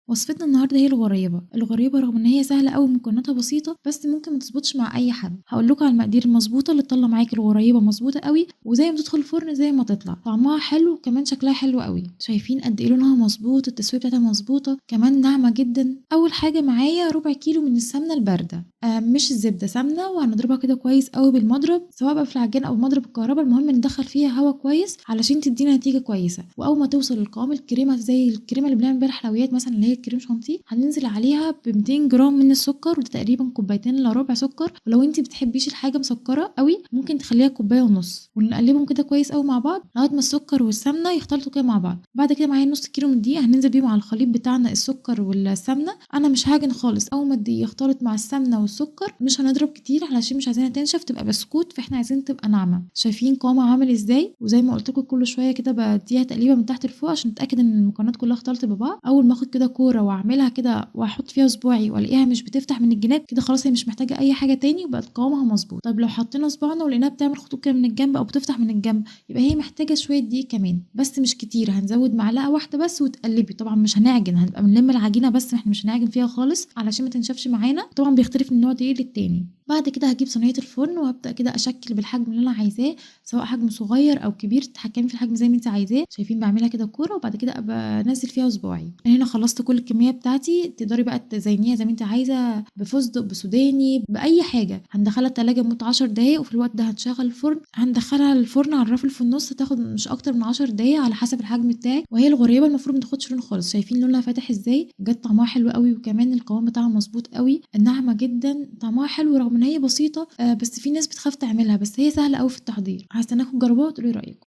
وصفتنا النهارده هي الغريبة رغم إن هي سهلة أوي ومكوناتها بسيطة بس ممكن متظبطش مع أي حد، هاقول لكم على المقادير المضبوطة اللي تطلّع معاكِ الغريبة مضبوطة أوي، وزي ما تدخل الفرن زي ما تطلع، طعمها حلو وكمان شكلها حلو أوي، شايفين قد إيه لونها مضبوط، التسوية بتاعتها مضبوطة، كمان ناعمة جدًا. أول حاجة معايا ربع كيلو من السمنة الباردة، مش الزبدة، سمنة وهنضربها كده كويس أوي بالمضرب، سواء بقى في العجان أو بمضرب الكهربا، المهم ندخّل فيها هوا كويس علشان تدّينا نتيجة كويسة، وأول ما توصل لقوام الكريمة زي الكريمة اللي بنعمل بيها الحلويات مثلًا اللي هي الكريم شانتيه، هننزل عليها ب200 جرام من السكر وده تقريبًا كوبايتين إلا ربع سكر، ولو أنتِ بتحبيش الحاجة مسكرة أوي ممكن تخلّيها كوباية ونُص، ونقلبهم كده كويس أوي مع بعض لغاية ما السكر والسمنة يختلطوا كده مع بعض، بعد كده معايا نُص كيلو من الدقيق هننزل بيهم على الخليط بتاعنا السكر والسمنة، أنا مش هاعجن خالص، أول ما الدقيق يختلط مع السمنة والسكر مش هنضرب كتير علشان مش عايزينها تنشف تبقى بسكوت، فإحنا عايزين تبقى ناعمة، شايفين قوامها عامل إزاي؟ وزي ما قُلت لكم كل شوية كده بادّيها تقليبة من تحت لفوق عشان أتأكد إن المكونات كلها اختلطت ببعض، أول ما آخد كده كورة وأعملها كده وأحط فيها صباعي وألاقيها مش بتفتح من الجناب كده خلاص هي مش محتاجة أي حاجة تاني وبقت قوامها مضبوط، طب لو حطينا صباعنا ولقيناها بتعمل خطوط كده من الجنب أو بتفتح من الجنب يبقى هي محتاجة شوية دقيق كمان، بس مش كتير هنزود معلقة واحدة بس وتقلبي، طبعًا مش هنعجن هنبقى بنلم العجينة بس إحنا مش هنعجن فيها خالص علشان ما تنشفش معانا، طبعًا بيختلف من نوع دقيق للتاني، بعد كده هاجيب صينية الفرن وهابدأ كده أشكِّل بالحجم اللي أنا عايزاه، سواء حجم صغير أو كبير تتحكمي في الحجم زي ما أنتِ عايزاه، شايفين باعملها كده كورة وبعد كده أبقى أنزّل فيها صباعي، أنا هنا خلصت كل الكمية بتاعتي، تقدري بقى تزينيها زي ما أنتِ عايزة بفستق، بسوداني، بأي حاجة، هندخّلها التلاجة لمدة 10 دقايق وفي الوقت ده هنشغّل الفرن، هندخّلها الفرن على الرفل في النُص تاخد مش أكتر من 10 دقايق على حسب الحجم بتاعِك، وهي الغريبة المفروض ما تاخدش لون خالص، شايفين لونها فاتح إزاي؟ بجد طعمها حلو أوي وكمان القوام بتاعها مضبوط أوي، ناعمة جدًا، طعمها حلو رغم إن هي بسيطة، بس في ناس بتخاف تعملها، بس هي سهلة أوي في التحضير، هاستناكم تجربوها وتقولوا لي رأيكم.